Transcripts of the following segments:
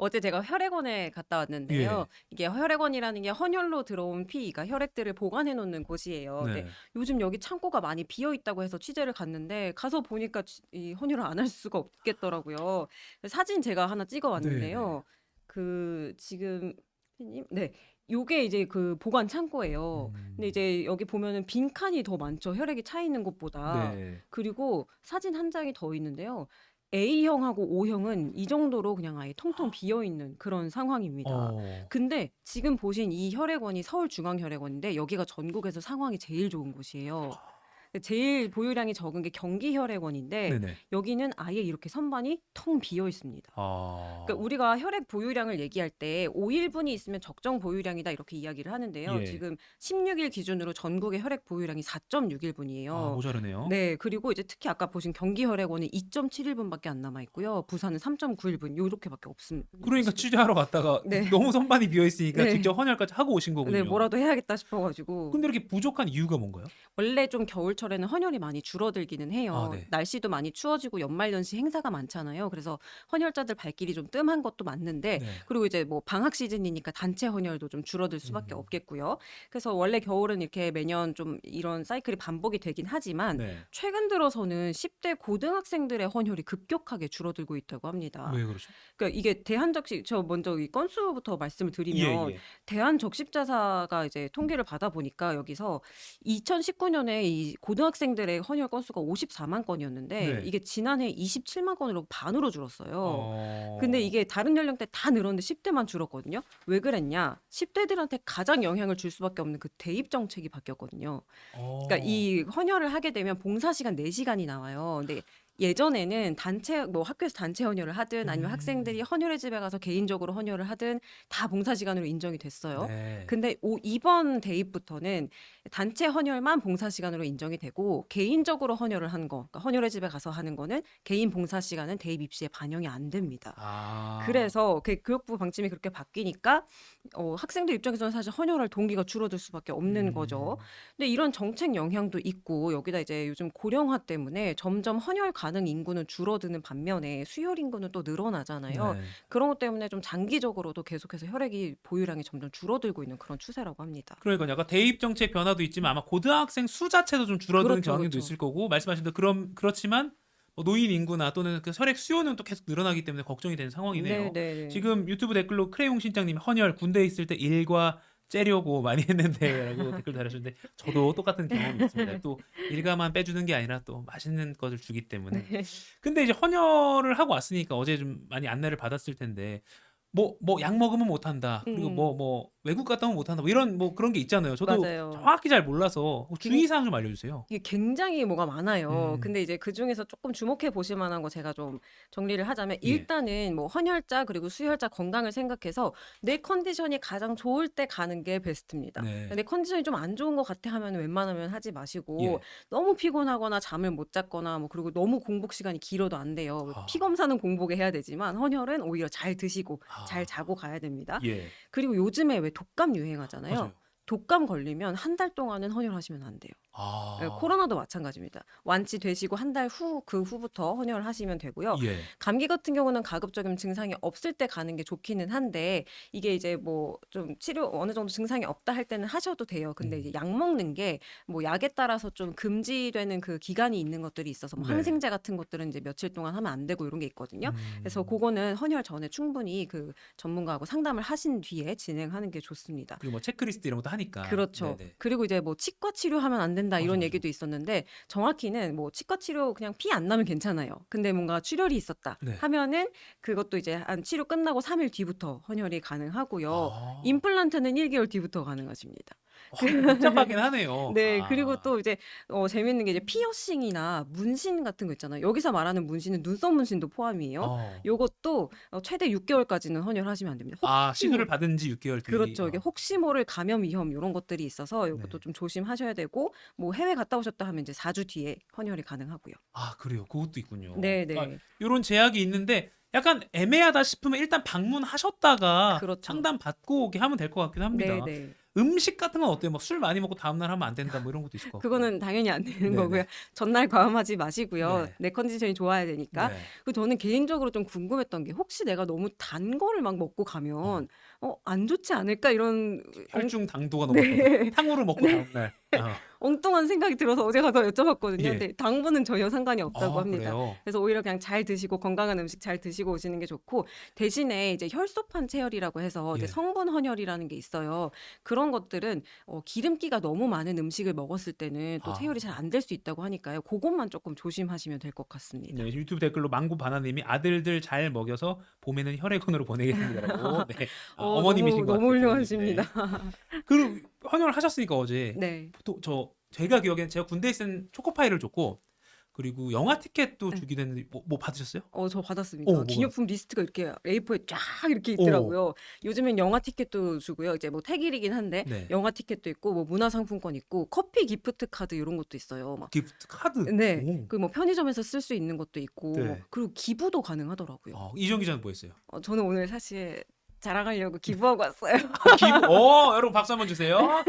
어제 제가 혈액원에 갔다 예. 왔는데요. 이게 혈액원이라는 게 헌혈로 들어온 피, 그러니까 혈액들을 보관해 놓는 곳이에요. 근데 네. 요즘 여기 창고가 많이 비어 있다고 해서 취재를 갔는데 가서 보니까 이 헌혈을 안 할 수가 없겠더라고요. 사진 제가 하나 찍어 네네. 왔는데요. 그 지금 피디님, 네. 요게 이제 그 보관 창고예요. 근데 음. 이제 여기 보면은 빈 칸이 더 많죠. 혈액이 차 있는 곳보다. 네. 그리고 사진 한 장이 더 있는데요. A형하고 O형은 이 정도로 그냥 아예 텅텅 비어 있는 그런 상황입니다. 어. 근데 지금 보신 이 혈액원이 서울중앙혈액원인데 여기가 전국에서 상황이 제일 좋은 곳이에요. 제일 보유량이 적은 게 경기혈액원인데 네네. 여기는 아예 이렇게 선반이 텅 비어 있습니다. 그러니까 아. 우리가 혈액 보유량을 얘기할 때 5일분이 있으면 적정 보유량이다 이렇게 이야기를 하는데요. 예. 지금 16일 기준으로 전국의 혈액 보유량이 아 4.6일분이에요. 모자르네요. 네, 그리고 이제 특히 아까 보신 경기혈액원은 2.7일분밖에 안 남아 있고요. 부산은 3.9일분 요렇게밖에 없습니다. 그러니까 취재하러 갔다가 네. 너무 선반이 비어 있으니까 네. 직접 헌혈까지 하고 오신 네, 거군요. 뭐라도 해야겠다 싶어 가지고. 근데 이렇게 부족한 이유가 뭔가요? 원래 좀 겨울철에는 헌혈이 많이 줄어들기는 아 해요. 네. 날씨도 많이 추워지고 연말연시 행사가 많잖아요. 그래서 헌혈자들 발길이 좀 뜸한 것도 맞는데, 네. 그리고 이제 뭐 방학 시즌이니까 단체 헌혈도 좀 줄어들 수밖에 음. 없겠고요. 그래서 원래 겨울은 이렇게 매년 좀 이런 사이클이 반복이 되긴 하지만 네. 최근 들어서는 10대 고등학생들의 헌혈이 급격하게 줄어들고 있다고 합니다. 왜 그러죠? 그러니까 이게 대한적십, 저 먼저 이 건수부터 말씀을 드리면 예예. 대한적십자사가 이제 통계를 받아 보니까 여기서 2019년에 이 고등학생들의 헌혈 건수가 54만 건이었는데 네. 이게 지난해 27만 건으로 반으로 줄었어요. 근데 어. 이게 다른 연령대 다 늘었는데 10대만 줄었거든요. 왜 그랬냐? 10대들한테 가장 영향을 줄 수밖에 없는 그 대입 정책이 바뀌었거든요. 그러니까 어. 이 헌혈을 하게 되면 봉사 시간 4시간이 나와요. 근데 예전에는 단체 뭐 학교에서 단체 헌혈을 하든 아니면 학생들이 음. 헌혈의 집에 가서 개인적으로 헌혈을 하든 다 봉사 시간으로 인정이 됐어요. 네. 근데 이번 대입부터는 단체 헌혈만 봉사 시간으로 인정이 되고 개인적으로 헌혈을 한 거, 그러니까 헌혈의 집에 가서 하는 거는 개인 봉사 시간은 대입 입시에 반영이 안 됩니다. 아. 그래서 그 교육부 방침이 그렇게 바뀌니까 학생들 입장에서는 사실 헌혈할 동기가 줄어들 수밖에 없는 거죠. 음. 근데 이런 정책 영향도 있고 여기다 이제 요즘 고령화 때문에 점점 헌혈 가능 인구는 줄어드는 반면에 수혈 인구는 또 늘어나잖아요. 네. 그런 것 때문에 좀 장기적으로도 계속해서 혈액이 보유량이 점점 줄어들고 있는 그런 추세라고 합니다. 그러니까요. 약간 대입 정책 변화도 있지만 아마 고등학생 수 자체도 좀 줄어드는 그렇죠, 경향도 그렇죠. 있을 거고 말씀하신 대로 그렇지만 뭐 노인 인구나 또는 그 혈액 수요는 또 계속 늘어나기 때문에 걱정이 되는 상황이네요. 네네. 지금 유튜브 댓글로 크레용 신장님 헌혈 군대에 있을 때 일과 째려고 많이 했는데라고 댓글 달아주셨는데 저도 똑같은 경험이 있습니다. 또 일가만 빼주는 게 아니라 또 맛있는 것을 주기 때문에. 네. 근데 이제 헌혈을 하고 왔으니까 어제 좀 많이 안내를 받았을 텐데 뭐 약 먹으면 못 한다. 그리고 음, 외국 갔다 오면 못 한다. 뭐 이런 뭐 그런 게 있잖아요. 저도 맞아요. 정확히 잘 몰라서 주의 사항 좀 알려 주세요. 이게 굉장히 뭐가 많아요. 음. 근데 이제 그중에서 조금 주목해 보실 만한 거 제가 좀 정리를 하자면 예. 일단은 뭐 헌혈자 그리고 수혈자 건강을 생각해서 내 컨디션이 가장 좋을 때 가는 게 베스트입니다. 네. 내 컨디션이 좀 안 좋은 것 같아 하면 웬만하면 하지 마시고 예. 너무 피곤하거나 잠을 못 잤거나 뭐 그리고 너무 공복 시간이 길어도 안 돼요. 피 아. 검사는 공복에 해야 되지만 헌혈은 오히려 잘 드시고 잘 아. 자고 가야 됩니다. 예. 그리고 요즘에 왜 독감 유행하잖아요. 맞아요. 독감 걸리면 한 달 동안은 헌혈하시면 안 돼요. 예, 아. 코로나도 마찬가지입니다. 완치되시고 한 달 후 그 후부터 헌혈을 하시면 되고요. 예. 감기 같은 경우는 가급적이면 증상이 없을 때 가는 게 좋기는 한데 이게 이제 뭐 좀 치료 어느 정도 증상이 없다 할 때는 하셔도 돼요. 근데 이제 음. 약 먹는 게 뭐 약에 따라서 좀 금지되는 그 기간이 있는 것들이 있어서 뭐 네. 항생제 같은 것들은 이제 며칠 동안 하면 안 되고 이런 게 있거든요. 그래서 음. 그거는 헌혈 전에 충분히 그 전문가하고 상담을 하신 뒤에 진행하는 게 좋습니다. 그리고 뭐 체크리스트 이런 것도 하니까. 그렇죠. 네네. 그리고 이제 뭐 치과 치료하면 안 된다 맞아, 이런 맞아. 얘기도 있었는데 정확히는 뭐 치과 치료 그냥 피 안 나면 괜찮아요. 근데 뭔가 출혈이 있었다 네. 하면은 그것도 이제 한 치료 끝나고 3일 뒤부터 헌혈이 가능하고요. 아. 임플란트는 1개월 뒤부터 가능하십니다. 복잡하긴 하네요. 네. 그리고 아. 또 이제 재밌는 게 이제 피어싱이나 문신 같은 거 있잖아요. 여기서 말하는 문신은 눈썹 문신도 포함이에요. 어. 요것도 최대 6개월까지는 헌혈하시면 안 됩니다. 아 혹시 시술을 뭐 받은 지 6개월 뒤. 그렇죠. 이게 혹시 모를 감염 위험 요런 것들이 있어서 요것도 네. 좀 조심하셔야 되고 뭐 해외 갔다 오셨다 하면 이제 4주 뒤에 헌혈이 가능하고요. 아 그래요. 그것도 있군요. 그러니까 네네. 요런 제약이 있는데 약간 애매하다 싶으면 일단 방문하셨다가 그렇죠. 상담 받고 오게 하면 될 것 같긴 합니다. 네네. 음식 같은 건 어때요? 막 술 많이 먹고 다음날 하면 안 된다 뭐 이런 것도 있을 것 같고. 그거는 당연히 안 되는 네네. 거고요. 전날 과음하지 마시고요. 네. 내 컨디션이 좋아야 되니까. 네. 그리고 저는 개인적으로 좀 궁금했던 게 혹시 내가 너무 단 거를 막 먹고 가면 안 좋지 않을까 이런 혈중 당도가 네. 높았거든. 탕후루 먹고 다음날. 엉뚱한 생각이 들어서 어제 가서 여쭤봤거든요. 예. 근데 당분은 전혀 상관이 없다고 합니다. 그래요? 그래서 오히려 그냥 잘 드시고 건강한 음식 잘 드시고 오시는 게 좋고 대신에 이제 혈소판 체열이라고 해서 이제 예. 성분 헌혈이라는 게 있어요. 그런 것들은 기름기가 너무 많은 음식을 먹었을 때는 또 아. 체열이 잘 안 될 수 있다고 하니까요. 그것만 조금 조심하시면 될 것 같습니다. 네, 유튜브 댓글로 망구바나님이 아들들 잘 먹여서 봄에는 혈액원으로 보내겠습니다라고. 네. 어머님이신 것 너무 같아요. 훌륭하십니다. 그리고 헌혈하셨으니까 어제 네. 보통 제가 기억에는 제가 군대에 있은 초코파이를 줬고 그리고 영화 티켓도 네. 주기도 했는데 뭐 받으셨어요? 저 받았습니다. 뭐요? 기념품 리스트가 이렇게 A4에 쫙 이렇게 있더라고요. 요즘엔 영화 티켓도 주고요. 이제 뭐 택일이긴 한데 네. 영화 티켓도 있고 뭐 문화상품권 있고 커피 기프트 카드 이런 것도 있어요. 막. 기프트 카드. 네. 오. 그 뭐 편의점에서 쓸 수 있는 것도 있고 네. 그리고 기부도 가능하더라고요. 이정 기자는 뭐 했어요? 저는 오늘 사실 자랑하려고 기부하고 왔어요. 여러분 박수 한번 주세요.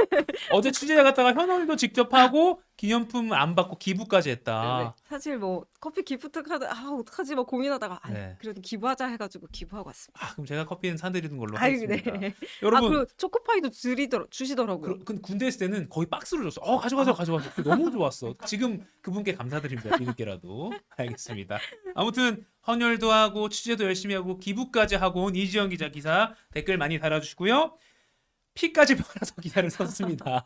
어제 취재 갔다가 현원도 직접 하고 기념품 안 받고 기부까지 네. 했다. 사실 뭐 커피 기프트 카드 어떡하지 막 고민하다가 네. 그래도 기부하자 해가지고 기부하고 왔습니다. 그럼 제가 커피는 사드리는 걸로 아유, 하겠습니다. 네. 여러분 그리고 초코파이도 주시더라고요. 근데 군대 있을 때는 거의 박스로 줬어. 가져가서. 너무 좋았어. 지금 그분께 감사드립니다. 뒤늦게라도. 알겠습니다. 아무튼 헌혈도 하고 취재도 열심히 하고 기부까지 하고 온 이지영 기자 기사 댓글 많이 달아주시고요. 피까지 빨아서 기사를 썼습니다.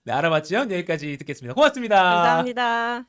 네, 알아봤죠? 여기까지 듣겠습니다. 고맙습니다. 감사합니다.